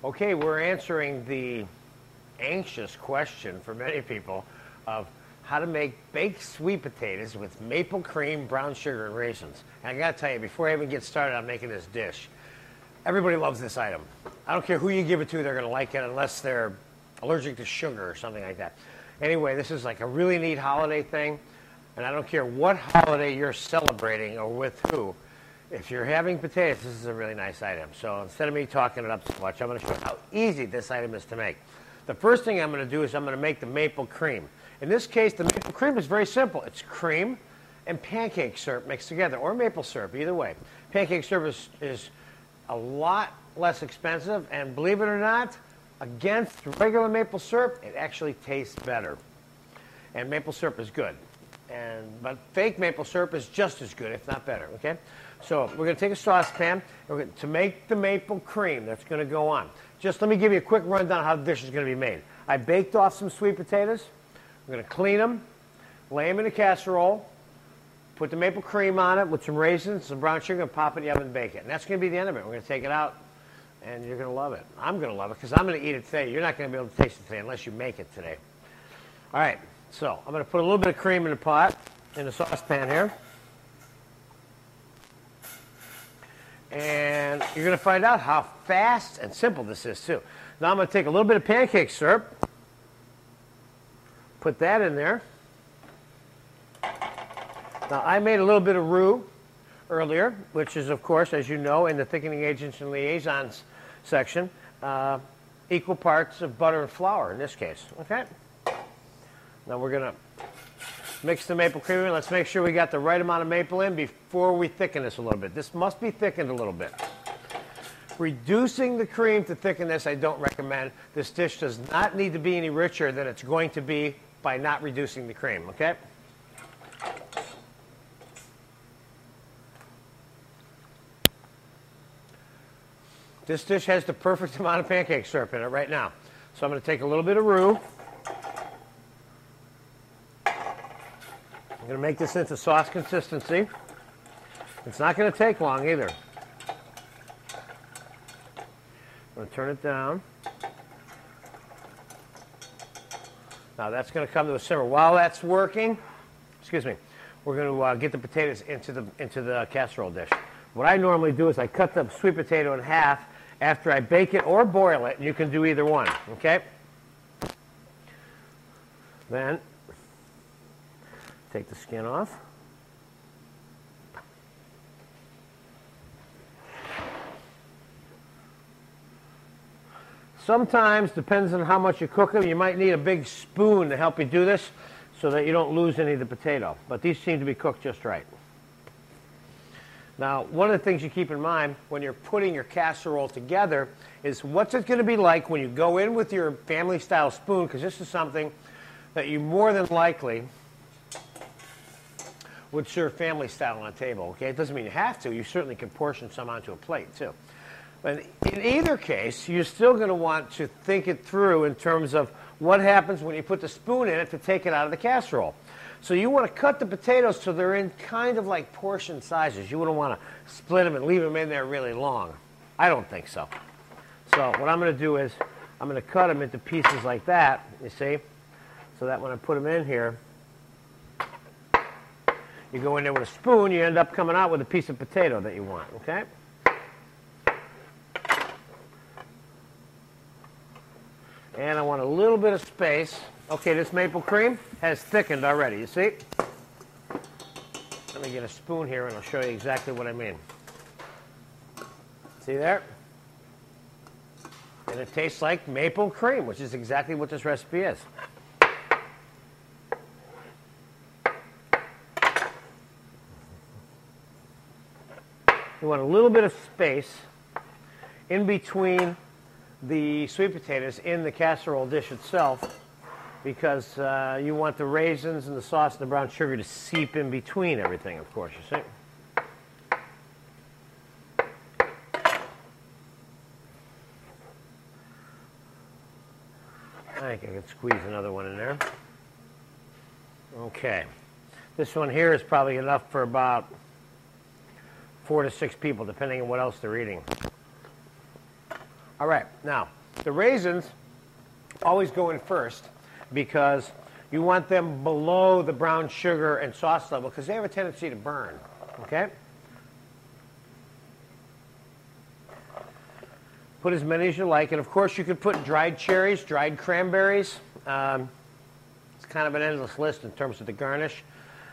Okay, we're answering the anxious question for many people of how to make baked sweet potatoes with maple cream, brown sugar, and raisins. And I gotta tell you, before I even get started on making this dish, everybody loves this item. I don't care who you give it to, they're gonna like it unless they're allergic to sugar or something like that. Anyway, this is like a really neat holiday thing, and I don't care what holiday you're celebrating or with who. If you're having potatoes, this is a really nice item. So instead of me talking it up so much, I'm going to show you how easy this item is to make. The first thing I'm going to do is I'm going to make the maple cream. In this case, the maple cream is very simple. It's cream and pancake syrup mixed together, or maple syrup, either way. Pancake syrup is a lot less expensive, and believe it or not, against regular maple syrup, it actually tastes better. And maple syrup is good. But fake maple syrup is just as good, if not better, okay? So we're going to take a saucepan to make the maple cream that's going to go on. Just let me give you a quick rundown of how the dish is going to be made. I baked off some sweet potatoes. We're going to clean them, lay them in a casserole, put the maple cream on it with some raisins, some brown sugar, and pop it in the oven and bake it. And that's going to be the end of it. We're going to take it out, and you're going to love it. I'm going to love it because I'm going to eat it today. You're not going to be able to taste it today unless you make it today. All right, so I'm going to put a little bit of cream in the pot, in the saucepan here. And you're going to find out how fast and simple this is, too. Now I'm going to take a little bit of pancake syrup, put that in there. Now, I made a little bit of roux earlier, which is, of course, as you know, in the thickening agents and liaisons section, equal parts of butter and flour in this case. Okay? Now we're going to mix the maple cream in. Let's make sure we got the right amount of maple in before we thicken this a little bit. This must be thickened a little bit. Reducing the cream to thicken this, I don't recommend. This dish does not need to be any richer than it's going to be by not reducing the cream, okay? This dish has the perfect amount of pancake syrup in it right now. So I'm going to take a little bit of roux. I'm going to make this into sauce consistency. It's not going to take long either. I'm going to turn it down. Now that's going to come to a simmer. While that's working, excuse me, we're going to get the potatoes into the casserole dish. What I normally do is I cut the sweet potato in half after I bake it or boil it, and you can do either one, okay? Then take the skin off. Sometimes, depends on how much you cook them, you might need a big spoon to help you do this so that you don't lose any of the potato. But these seem to be cooked just right. Now, one of the things you keep in mind when you're putting your casserole together is what's it going to be like when you go in with your family-style spoon, because this is something that you more than likely would serve family style on a table, okay? It doesn't mean you have to. You certainly can portion some onto a plate, too. But in either case, you're still going to want to think it through in terms of what happens when you put the spoon in it to take it out of the casserole. So you want to cut the potatoes so they're in kind of like portion sizes. You wouldn't want to split them and leave them in there really long. I don't think so. So what I'm going to do is I'm going to cut them into pieces like that, you see, so that when I put them in here, you go in there with a spoon, you end up coming out with a piece of potato that you want, okay? And I want a little bit of space. Okay, this maple cream has thickened already, you see? Let me get a spoon here and I'll show you exactly what I mean. See there? And it tastes like maple cream, which is exactly what this recipe is. You want a little bit of space in between the sweet potatoes in the casserole dish itself because you want the raisins and the sauce and the brown sugar to seep in between everything, of course, you see. I think I can squeeze another one in there. Okay. This one here is probably enough for about 4 to 6 people, depending on what else they're eating. All All right, now, the raisins always go in first because you want them below the brown sugar and sauce level because they have a tendency to burn, okay? Put as many as you like, and of course you could put dried cherries, dried cranberries. It's kind of an endless list in terms of the garnish.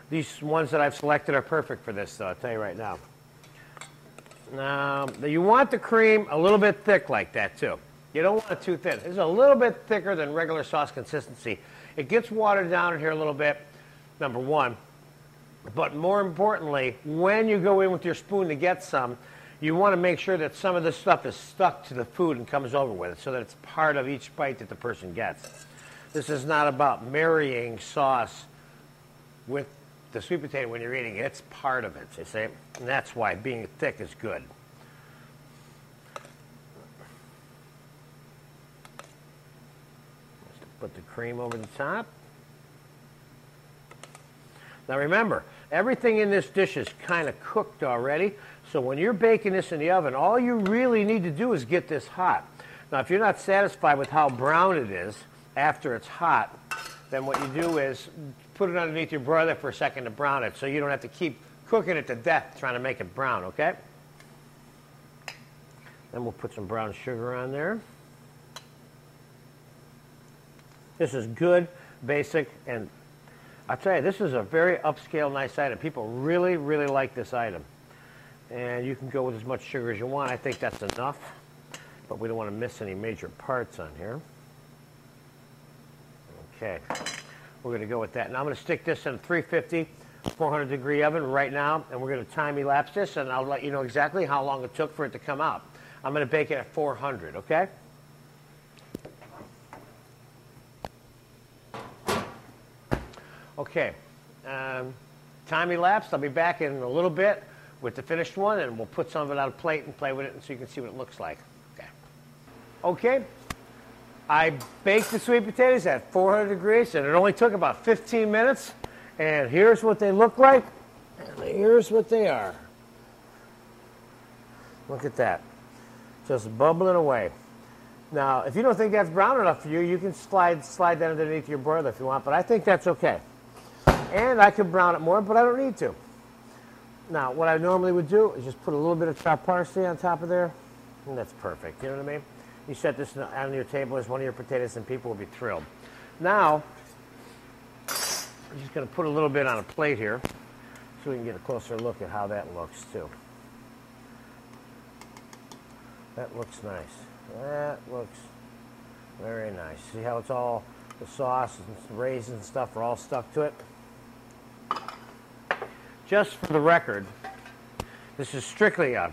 These ones that I've selected are perfect for this, though, I'll tell you right now. Now, you want the cream a little bit thick like that, too. You don't want it too thin. It's a little bit thicker than regular sauce consistency. It gets watered down in here a little bit, number one. But more importantly, when you go in with your spoon to get some, you want to make sure that some of this stuff is stuck to the food and comes over with it so that it's part of each bite that the person gets. This is not about marrying sauce with the sweet potato when you're eating it. It's part of it, you see? And that's why being thick is good. Just put the cream over the top. Now remember, everything in this dish is kind of cooked already, so when you're baking this in the oven, all you really need to do is get this hot. Now if you're not satisfied with how brown it is after it's hot, then what you do is put it underneath your broiler for a second to brown it so you don't have to keep cooking it to death trying to make it brown, okay? Then we'll put some brown sugar on there. This is good, basic, and I'll tell you, this is a very upscale, nice item. People really, really like this item. And you can go with as much sugar as you want. I think that's enough, but we don't want to miss any major parts on here. Okay, we're going to go with that. Now I'm going to stick this in a 350, 400 degree oven right now, and we're going to time elapse this, and I'll let you know exactly how long it took for it to come out. I'm going to bake it at 400, okay? Okay, time elapsed. I'll be back in a little bit with the finished one, and we'll put some of it on a plate and play with it so you can see what it looks like. Okay. Okay, I baked the sweet potatoes at 400 degrees, and it only took about 15 minutes. And here's what they look like, and here's what they are. Look at that. Just bubbling away. Now, if you don't think that's brown enough for you, you can slide that underneath your broiler if you want, but I think that's okay. And I could brown it more, but I don't need to. Now, what I normally would do is just put a little bit of chopped parsley on top of there, and that's perfect. You know what I mean? You set this on your table as one of your potatoes, and people will be thrilled. Now, I'm just going to put a little bit on a plate here so we can get a closer look at how that looks, too. That looks nice. That looks very nice. See how it's all, the sauce and the raisins and stuff are all stuck to it? Just for the record, this is strictly an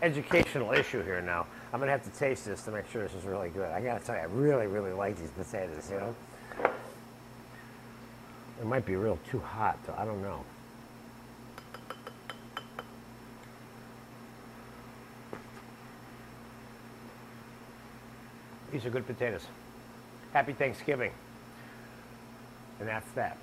educational issue here now. I'm going to have to taste this to make sure this is really good. I got to tell you, I really, really like these potatoes, you know? It might be real too hot, though. I don't know. These are good potatoes. Happy Thanksgiving. And that's that.